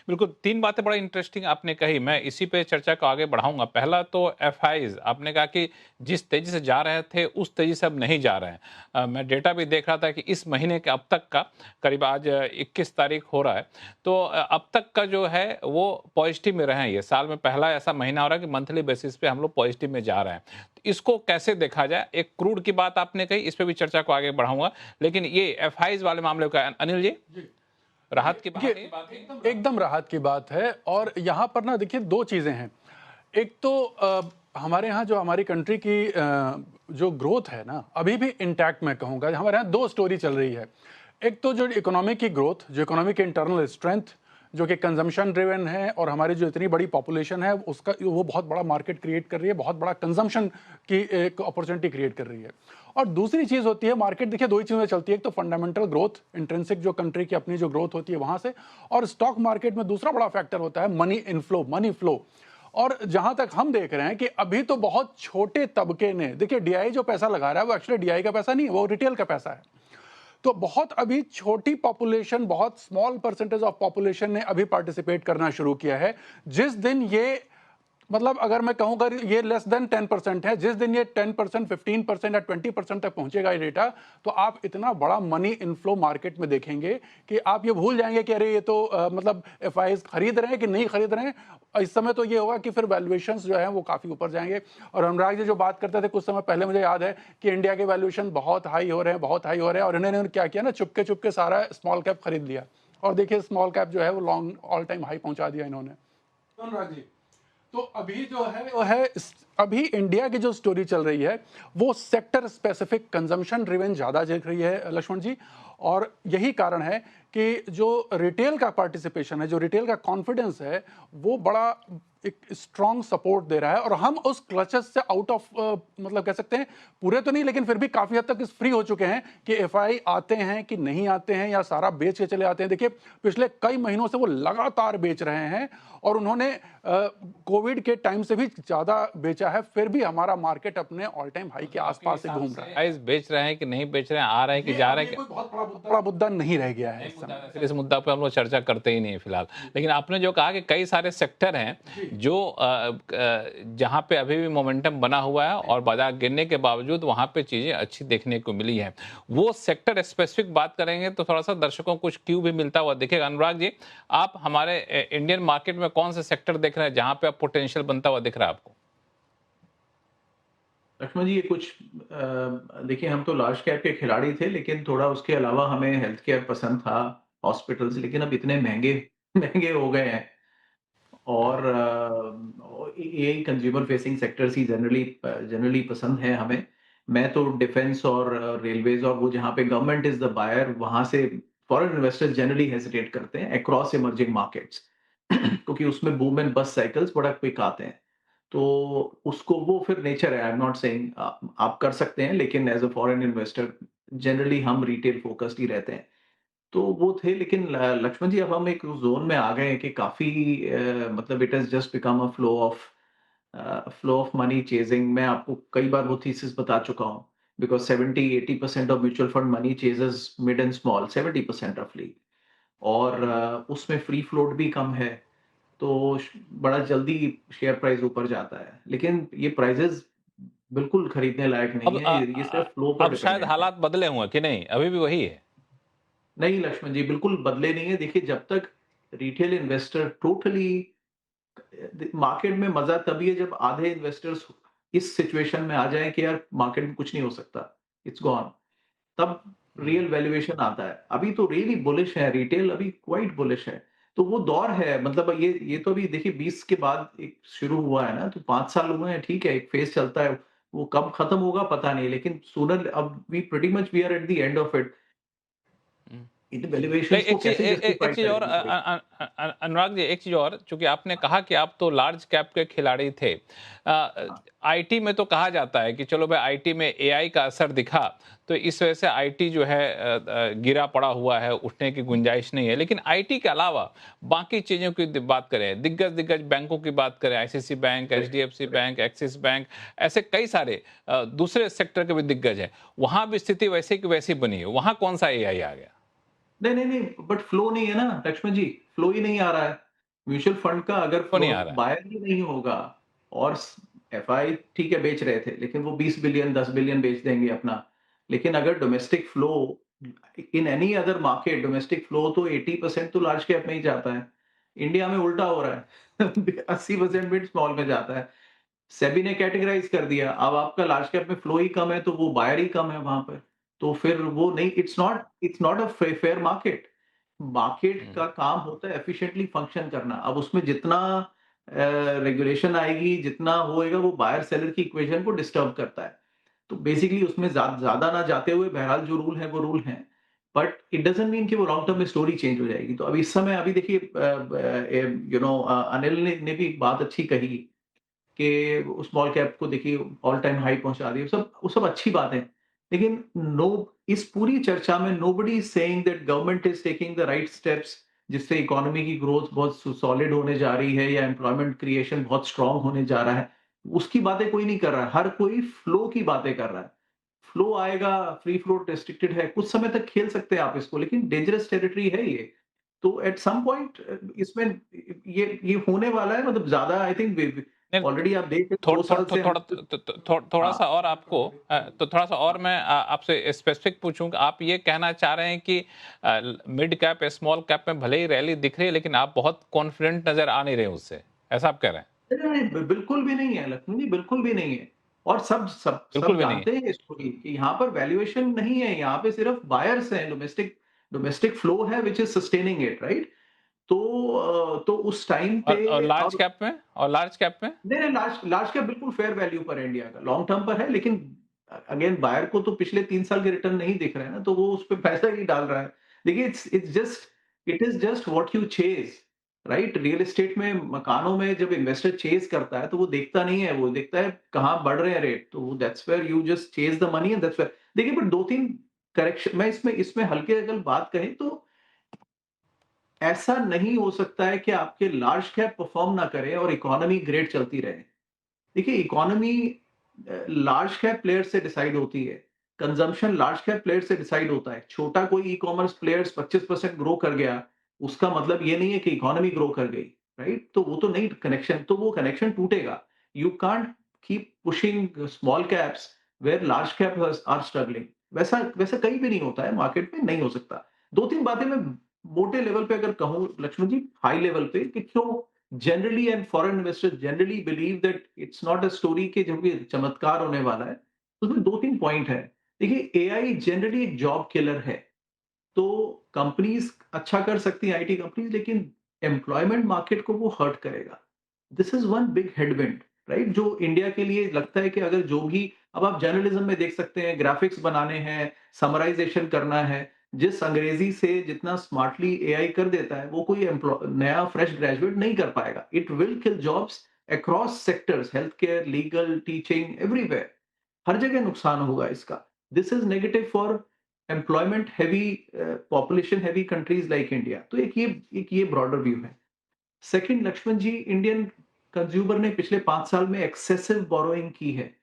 बिल्कुल, 3 बातें बड़ा इंटरेस्टिंग आपने कही, मैं इसी पे चर्चा को आगे बढ़ाऊँगा। पहला तो एफआईज़ आपने कहा कि जिस तेज़ी से जा रहे थे, उस तेज़ी से अब नहीं जा रहे हैं। मैं डेटा भी देख रहा था कि इस महीने के अब तक का, करीब आज 21 तारीख हो रहा है, तो अब तक का जो है वो पॉज़िटिव में रहे हैं ये। साल में पहला ऐसा महीना हो रहा है कि मंथली बेसिस पे हम लोग पॉज़िटिव में जा रहे हैं। तो इसको कैसे देखा जाए? एक क्रूड की बात आपने कही, इस पे भी चर्चा को आगे बढ़ाऊँगा। लेकिन ये एफआईज़ वाले मामले का अनिल जी, राहत की बात देखिए, एकदम राहत की बात है। और यहाँ पर ना देखिए 2 चीज़ें हैं। एक तो हमारे यहाँ जो हमारी कंट्री की जो ग्रोथ है ना, अभी भी इंटैक्ट मैं कहूँगा। हमारे यहाँ 2 स्टोरी चल रही है। एक तो जो इकोनॉमी की ग्रोथ, जो इकोनॉमी की इंटरनल स्ट्रेंथ, जो कि कंजम्पशन ड्रिवन है, और हमारी जो इतनी बड़ी पॉपुलेशन है, उसका वो बहुत बड़ा मार्केट क्रिएट कर रही है, बहुत बड़ा कंजम्पशन की एक अपॉर्चुनिटी क्रिएट कर रही है। और दूसरी चीज़ होती है मार्केट, देखिए 2 ही चीज़ें चलती है। एक तो फंडामेंटल ग्रोथ, इंट्रिंसिक जो कंट्री की अपनी जो ग्रोथ होती है वहाँ से, और स्टॉक मार्केट में दूसरा बड़ा फैक्टर होता है मनी इनफ्लो, मनी फ्लो। और जहां तक हम देख रहे हैं कि अभी तो बहुत छोटे तबके ने, देखिए डीआई जो पैसा लगा रहा है वो एक्चुअली डीआई का पैसा नहीं है, वो रिटेल का पैसा है। तो बहुत अभी छोटी पॉपुलेशन, बहुत स्मॉल परसेंटेज ऑफ पॉपुलेशन ने अभी पार्टिसिपेट करना शुरू किया है। जिस दिन ये, मतलब अगर मैं कहूँगा ये लेस देन 10% है, जिस दिन ये 10%, 15% या 20% तक पहुंचेगा ये डेटा, तो आप इतना बड़ा मनी इनफ्लो मार्केट में देखेंगे कि आप ये भूल जाएंगे कि अरे ये तो मतलब एफआईज खरीद रहे हैं कि नहीं खरीद रहे हैं। इस समय तो ये होगा कि फिर वैल्यूएशंस जो है वो काफ़ी ऊपर जाएंगे। और अनुराग जी जो बात करते थे कुछ समय पहले, मुझे याद है कि इंडिया के वैल्यूएशन बहुत हाई हो रहे हैं, बहुत हाई हो रहे हैं, और इन्होंने क्या किया ना, चुपके चुपके सारा स्मॉल कैप खरीद लिया। और देखिए स्मॉल कैप जो है वो लॉन्ग ऑल टाइम हाई पहुंचा दिया इन्होंने। अनुराग जी, तो अभी जो है वो है, अभी इंडिया की जो स्टोरी चल रही है वो सेक्टर स्पेसिफिक कंजम्पशन ड्रिवन ज़्यादा दिख रही है लक्ष्मण जी। और यही कारण है कि जो रिटेल का पार्टिसिपेशन है, जो रिटेल का कॉन्फिडेंस है, वो बड़ा एक स्ट्रॉन्ग सपोर्ट दे रहा है। और हम उस क्लचेस से आउट ऑफ, मतलब कह सकते हैं पूरे तो नहीं, लेकिन फिर भी काफ़ी हद तक इस फ्री हो चुके हैं कि एफआई आते हैं कि नहीं आते हैं या सारा बेच के चले आते हैं। देखिए पिछले कई महीनों से वो लगातार बेच रहे हैं, और उन्होंने कोविड के टाइम से भी ज़्यादा बेचा है, फिर भी हमारा मार्केट अपने ऑल टाइम हाई के आसपास से घूम रहा है। प्राइस बेच रहे हैं कि नहीं बेच रहे हैं, आ रहे हैं कि ये जा अब रहे ये हैं कोई बहुत बड़ा मुद्दा नहीं रह गया है इस समय। इस मुद्दा पे हम लोग चर्चा करते ही नहीं फिलहाल। लेकिन आपने जो कहा कि कई सारे सेक्टर हैं जो जहाँ पे अभी भी मोमेंटम बना हुआ है और बाजार गिरने के बावजूद वहाँ पे चीजें अच्छी देखने को मिली है। वो सेक्टर स्पेसिफिक बात करेंगे तो थोड़ा सा दर्शकों को कुछ क्यू भी मिलता हुआ दिखेगा। अनुराग जी, आप हमारे इंडियन मार्केट में कौन से सेक्टर देख रहे हैं जहाँ पे आप पोटेंशियल बनता हुआ दिख रहा है आपको? लक्ष्मण जी, ये कुछ देखिए, हम तो लार्ज कैप के खिलाड़ी थे, लेकिन थोड़ा उसके अलावा हमें हेल्थ केयर पसंद था, हॉस्पिटल्स, लेकिन अब इतने महँगे महँगे हो गए हैं। और यही कंज्यूमर फेसिंग सेक्टर्स ही जनरली पसंद है हमें। मैं तो डिफेंस और रेलवेज़, और वो जहाँ पे गवर्नमेंट इज़ द बायर, वहाँ से फॉरेन इन्वेस्टर्स जनरली हेसिटेट करते हैं अक्रॉस इमर्जिंग मार्केट्स क्योंकि उसमें बूम एंड बस्ट साइकिल्स बड़ा क्विक आते हैं। तो उसको, वो फिर नेचर है। आई एम नॉट सेइंग आप कर सकते हैं, लेकिन as a foreign investor generally हम रिटेल फोकस्ड ही रहते हैं। तो वो थे, लेकिन लक्ष्मण जी, अब हम एक ज़ोन में आ गए हैं कि काफ़ी मतलब it has just become a flow of money chasing. मैं आपको कई बार वो थीसिस बता चुका हूँ, because 70-80% of mutual fund money चेज़ेस mid and small, 70% रफली। और उसमें फ्री फ्लोट भी कम है, तो बड़ा जल्दी शेयर प्राइस ऊपर जाता है। लेकिन ये प्राइसेस बिल्कुल खरीदने लायक नहीं अब है, ये सिर्फ फ्लो पर अब शायद डिपेंडेंट है। हालात बदले हुए कि नहीं, अभी भी वही है? नहीं लक्ष्मण जी, बिल्कुल बदले नहीं है। देखिए, जब तक रिटेल इन्वेस्टर टोटली, मार्केट में मजा तभी है जब आधे इन्वेस्टर्स इस सिचुएशन में आ जाएं कि यार मार्केट में कुछ नहीं हो सकता, इट्स गॉन, तब रियल वैल्यूएशन आता है। अभी तो रियली बुलिश है रिटेल, अभी क्वाइट बुलिश है। तो वो दौर है, मतलब ये तो अभी देखिए 20 के बाद एक शुरू हुआ है ना, तो 5 साल हुए हैं, ठीक है, एक फेज चलता है। वो कब खत्म होगा पता नहीं, लेकिन सूनर, अब we pretty much we are at the end of it. इन वैल्यूएशंस को कैसे एक जस्टिफाई चीज और करेंगे कोई? अनुराग जी, एक चीज और, चूंकि आपने कहा कि आप तो लार्ज कैप के खिलाड़ी थे, हाँ। आईटी में तो कहा जाता है कि चलो भाई आईटी में एआई का असर दिखा, तो इस वजह से आईटी जो है गिरा पड़ा हुआ है, उठने की गुंजाइश नहीं है। लेकिन आईटी के अलावा बाकी चीजों की बात करें, दिग्गज दिग्गज बैंकों की बात करें, ICC bank, correct, HDFC correct. Bank, axis bank, ऐसे कई सारे दूसरे सेक्टर के भी दिग्गज हैं, वहां भी स्थिति वैसे की वैसी बनी है, वहां कौन सा एआई आ गया? नहीं, बट फ्लो नहीं है ना लक्ष्मण जी, फ्लो ही नहीं आ रहा है। म्यूचुअल फंड का अगर वो नहीं फ्लो आ रहा है। बायर ही नहीं होगा और एफआई ठीक है बेच रहे थे, लेकिन वो 20 बिलियन 10 बिलियन बेच देंगे अपना। लेकिन अगर domestic flow in any other market, domestic flow तो 80% तो लार्ज कैप में ही जाता है। इंडिया में उल्टा हो रहा है 80% मिड स्मॉल में जाता है। सेबी ने कैटेगराइज कर दिया, अब आपका लार्ज कैप में फ्लो ही कम है तो वो बायर ही कम है वहां पर। तो फिर वो नहीं, it's not a fair market. Market हुँ। का काम होता है एफिशिएंटली फंक्शन करना। अब उसमें जितना रेगुलेशन आएगी, जितना होएगा, वो बायर सेलर की इक्वेशन को डिस्टर्ब करता है। तो बेसिकली उसमें ज्यादा ना जाते हुए बहरहाल जो रूल है वो रूल है, बट इट डजंट मीन कि वो लॉन्ग टर्म में स्टोरी चेंज हो जाएगी। तो अब इस समय अभी देखिए अनिल ने भी एक बात अच्छी कही कि स्मॉल कैप को देखिए ऑल टाइम हाई पहुंचा दी, वो सब अच्छी बात है। लेकिन नो, इस पूरी चर्चा में nobody is saying that government is taking the right steps जिससे इकोनॉमी की ग्रोथ बहुत सॉलिड होने जा रही है या एम्प्लॉयमेंट क्रिएशन बहुत स्ट्रांग होने जा रहा है। उसकी बातें कोई नहीं कर रहा है, हर कोई फ्लो की बातें कर रहा है। फ्लो आएगा, फ्री फ्लोट रेस्ट्रिक्टेड है, कुछ समय तक खेल सकते हैं आप इसको, लेकिन डेंजरस टेरिटरी है ये। तो एट सम पॉइंट इसमें ये होने वाला है, मतलब ज्यादा आई थिंक नहीं, ऑलरेडी आप देख रहे हो थोड़ 2 थोड़ साल थो से हम थोड़ा थोड़ा-सा हाँ, और आपको तो थोड़ा-सा और मैं आपसे स्पेसिफिक पूछूँ कि आप ये कहना चाह रहे हैं कि मिड कैप, स्मॉल कैप में भले ही रैली दिख रही है, लेकिन आप बहुत कॉन्फिडेंट नज़र आ नहीं रहे उससे, ऐसा आप कह रहे हैं? नहीं, बिल्कुल भी नहीं है लक्ष्मण जी, बिल्कुल भी नहीं है। और सब सब बिल्कुल सब भी नहीं है। जानते हैं स्टोरी कि यहाँ पर वैल्यूएशन नहीं है, यहाँ पे सिर्फ बायर्स हैं, डोमेस्टिक डोमेस्टिक फ्लो है which is sustaining it, right? तो तो उस टाइम पे और लार्ज और कैप में? और लार्ज कैप में? नहीं, नहीं, लार्ज लार्ज कैप बिल्कुल फेयर वैल्यू पर है इंडिया का, लॉन्ग टर्म पर है, लेकिन अगेन बायर को तो पिछले 3 साल के रिटर्न नहीं दिख रहे हैं ना, तो वो उस पे पैसा ही डाल रहा है। देखिए it is just what you Chase, right? Real estate में, मकानों में जब इन्वेस्टर चेज़ करता है, तो वो देखता नहीं है, वो देखता है कहाँ बढ़ रहे हैं रेट, तो that's where you just chase the money and that's where देखिए, बट 2-3 करेक्शन मैं इसमें इसमें हल्के अगर बात कहें तो ऐसा नहीं हो सकता है कि आपके लार्ज कैप परफॉर्म ना करे और इकोनॉमी ग्रेट चलती रहे। देखिए इकोनॉमी लार्ज कैप प्लेयर से डिसाइड होती है, कंजम्पशन लार्ज कैप प्लेयर से डिसाइड होता है। छोटा कोई ई कॉमर्स प्लेयर्स 25% ग्रो कर गया, उसका मतलब ये नहीं है कि इकोनॉमी ग्रो कर गई, राइट? तो वो तो नहीं, कनेक्शन तो वो कनेक्शन टूटेगा। You can't keep pushing small caps where large cap are struggling. वैसा वैसा कहीं भी नहीं होता है, मार्केट में नहीं हो सकता। दो तीन बातें मैं मोटे लेवल पे अगर कहूं लक्ष्मण जी, हाई लेवल पे कि क्यों generally and foreign investors generally believe that it's not a story के जब ये चमत्कार होने वाला है। उसमें 2-3 पॉइंट है। देखिए एआई जनरली एक जॉब किलर है। तो कंपनीज अच्छा कर सकती हैं आईटी कंपनीज, लेकिन एम्प्लॉयमेंट मार्केट को वो हर्ट करेगा। This is one big headwind, right? जो इंडिया के लिए लगता है कि अगर जो भी, अब आप जर्नलिज्म में देख सकते हैं, ग्राफिक्स बनाने हैं, समराइजेशन करना है, जिस अंग्रेजी से जितना स्मार्टली एआई कर देता है, वो कोई नया फ्रेश ग्रेजुएट नहीं कर पाएगा। It will kill jobs across sectors, health care, legal, teaching, everywhere. हर जगह नुकसान होगा इसका। This is negative for employment heavy, population heavy countries like India. तो एक ये ब्रॉडर व्यू है। Second Lakshman ji, Indian consumer ने पिछले 5 साल में एक्सेसिव बोरोइंग की है।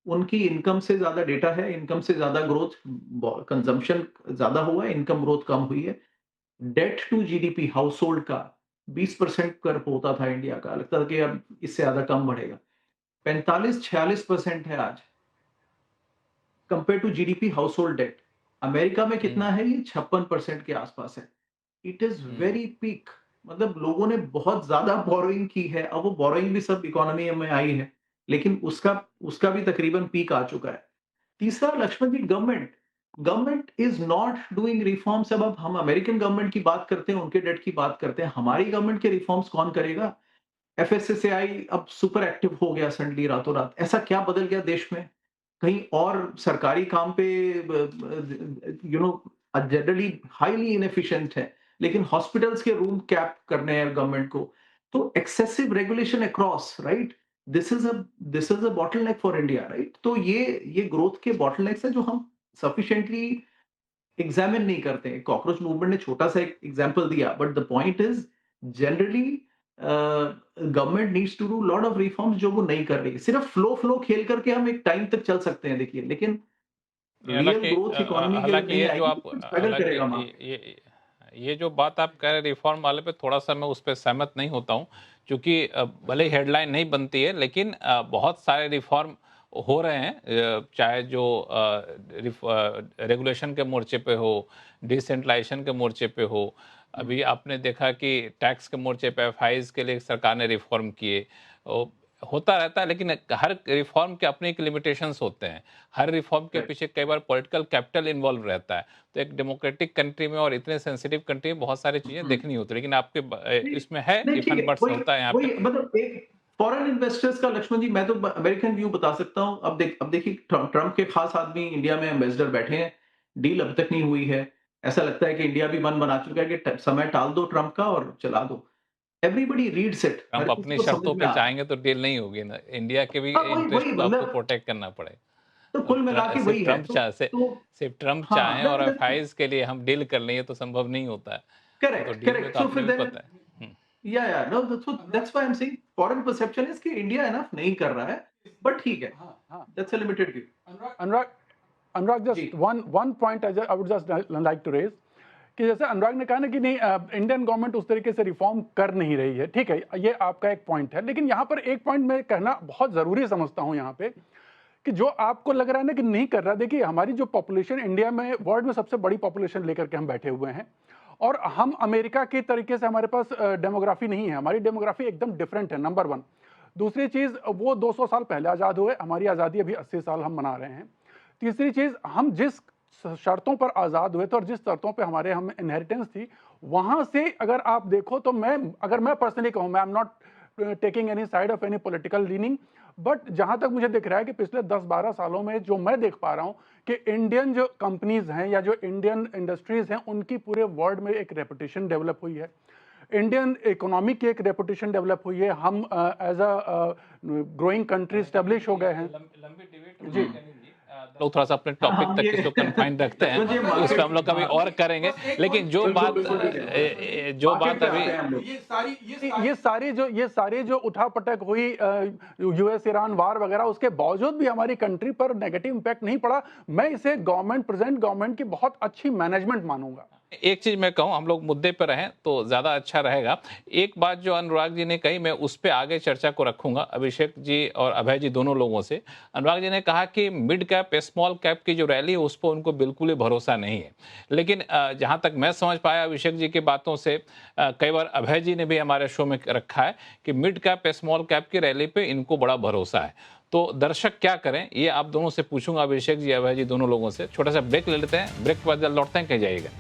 उनकी इनकम से ज्यादा डेटा है, इनकम से ज्यादा ग्रोथ, कंजम्पशन ज्यादा हुआ है, इनकम ग्रोथ कम हुई है। Debt to GDP household का 20% कर होता था इंडिया का, लगता था कि अब इससे ज्यादा कम बढ़ेगा। 45-46% है आज, compare to GDP household debt. America में हुँ, कितना है? ये 56% के आसपास है। इट इज हुँ। Very peak. मतलब लोगों ने बहुत ज्यादा बोरोइंग की है। अब वो बोरोइंग भी सब इकोनॉमी में आई है, लेकिन उसका उसका भी तकरीबन पीक आ चुका है। तीसरा Lakshman ji, government government is not doing reforms. अब हम अमेरिकन गवर्नमेंट की बात करते हैं, उनके डेट की बात करते हैं, हमारी गवर्नमेंट के रिफॉर्म्स कौन करेगा? एफएसएसएआई अब सुपर एक्टिव हो गया सडनली रातों रात। ऐसा क्या बदल गया देश में? कहीं और सरकारी काम पे जनरली हाईली इनएफिशिएंट है, लेकिन हॉस्पिटल्स के रूम कैप करने हैं गवर्नमेंट को। तो excessive regulation across, right? This is a bottleneck for India, right? तो ये ग्रोथ के बॉटलनेक्स है जो हम सफिशिएंटली एग्जामिन नहीं करते हैं। कॉकरोच मूवमेंट ने छोटा सा एक एग्जांपल दिया, but the point is generally government needs to do lot of reforms जो वो नहीं कर रही है। सिर्फ फ्लो फ्लो खेल करके हम एक टाइम तक चल सकते हैं, देखिए, लेकिन ये रियल ग्रोथ इकोनॉमी के हालाँकि नहीं ये जो आएगी आप तो स्ट्रगल हालाँकि करेगा मार्केट। ये जो बात आप कह रहे हैं रिफॉर्म वाले पे, थोड़ा सा मैं उस पर सहमत नहीं होता हूँ, क्योंकि भले ही हेडलाइन नहीं बनती है, लेकिन बहुत सारे रिफॉर्म हो रहे हैं, चाहे जो रेगुलेशन के मोर्चे पे हो, डिसेंट्रलाइजेशन के मोर्चे पे हो। अभी आपने देखा कि टैक्स के मोर्चे पे एफआईज के लिए सरकार ने रिफॉर्म किए। होता रहता है, लेकिन हर रिफॉर्म के अपने एक लिमिटेशंस होते हैं। हर रिफॉर्म के पीछे कई बार पॉलिटिकल कैपिटल इन्वॉल्व रहता है। तो एक डेमोक्रेटिक कंट्री में और इतने सेंसिटिव कंट्री में बहुत सारी चीजें देखनी होती है, लेकिन आपके नहीं, इसमें है नहीं, ठीक इफ एंड है, बट्स वही होता है यहाँ पे। वही मतलब एक फॉरेन इन्वेस्टर्स का, लक्ष्मण जी, मैं तो अमेरिकन व्यू बता सकता हूँ। अब देखिए, ट्रम्प के खास आदमी इंडिया में एम्बेसडर बैठे हैं, डील अब तक नहीं हुई है। ऐसा लगता है कि इंडिया भी मन बना चुका है कि समय टाल दो ट्रम्प का और चला दो। Everybody reads it, her Trump किसी अपनी को समझ शर्तों में पे आ रहा है। चाहेंगे तो डील नहीं होगी ना, इंडिया के भी हाँ, वही इंटरेस्ट वही को आपको मतलब, प्रोटेक्ट करना पड़ेगा। तो अब कुल मिला के सिर्फ वही है। ट्रम्प चाहे सिर्फ ट्रम्प हाँ, चाहें और दैट एफआईज के लिए हम डील कर लें, ये तो संभव नहीं होता है। वो तो करेक्ट, डील में करेक्ट। तो सो आपने फिर भी देन, पता है। या no, that's why I am saying foreign perception is कि इंडिया इनफ नहीं कर रहा है, बट ठीक है, हाँ हाँ that's a limited view. Anurag Anurag ji. Just one one point I would just like to raise कि जैसे अनुराग ने कहा ना कि नहीं, इंडियन गवर्नमेंट उस तरीके से रिफॉर्म कर नहीं रही है, ठीक है, ये आपका एक पॉइंट है, लेकिन यहाँ पर एक पॉइंट मैं कहना बहुत जरूरी समझता हूँ यहाँ पे, कि जो आपको लग रहा है ना कि नहीं कर रहा, देखिए हमारी जो पॉपुलेशन इंडिया में वर्ल्ड में सबसे बड़ी पॉपुलेशन लेकर के हम बैठे हुए हैं, और हम अमेरिका के तरीके से हमारे पास डेमोग्राफी नहीं है, हमारी डेमोग्राफी एकदम डिफरेंट है, नंबर वन। दूसरी चीज, वो 200 साल पहले आजाद हुए, हमारी आजादी अभी 80 साल हम मना रहे हैं। तीसरी चीज, हम जिस शर्तों पर आजाद हुए थे और जिस शर्तों पे हमारे हम इनहेरिटेंस थी, वहां से अगर आप देखो तो मैं पर्सनली कहूं, मैं I am not taking any side of any political leaning, but जहां तक मुझे दिख रहा है कि पिछले 10-12 सालों में जो मैं देख पा रहा हूं कि इंडियन जो कंपनीज हैं या जो इंडियन इंडस्ट्रीज हैं, उनकी पूरे वर्ल्ड में एक रेपुटेशन डेवलप हुई है, इंडियन इकोनॉमी की एक रेपुटेशन डेवलप हुई है, हम as a growing country establish हो गए हैं। लंबी डिबेट जी, लोग थोड़ा सा अपने टॉपिक हम तक ये इसको कन्फाइन रखते हैं, लक्ष्मण जी, तो इस पर हम लोग कभी मार्केट, और करेंगे। लेकिन जो बिल्कुल बात बिल्कुल ठीक है, जो मार्केट बात पे अभी आते हैं हम लोग। ये सारी जो उठापटक हुई, यूएस ईरान वार वगैरह, उसके बावजूद भी हमारी कंट्री पर नेगेटिव इंपैक्ट नहीं पड़ा। मैं इसे प्रेजेंट गवर्नमेंट की बहुत अच्छी मैनेजमेंट मानूंगा। एक चीज मैं कहूं, हम लोग मुद्दे पर रहें तो ज्यादा अच्छा रहेगा। एक बात जो अनुराग जी ने कही, मैं उस पर आगे चर्चा को रखूंगा अभिषेक जी और अभय जी दोनों लोगों से। अनुराग जी ने कहा कि मिड कैप स्मॉल कैप की जो रैली है उस पर उनको बिल्कुल ही भरोसा नहीं है, लेकिन जहां तक मैं समझ पाया अभिषेक जी की बातों से, कई बार अभय जी ने भी हमारे शो में रखा है कि मिड कैप स्मॉल कैप की रैली पे इनको बड़ा भरोसा है। तो दर्शक क्या करें, ये आप दोनों से पूछूंगा, अभिषेक जी अभय जी दोनों लोगों से। छोटा सा ब्रेक ले लेते हैं, ब्रेक के बाद लौटते हैं, कहीं जाइएगा।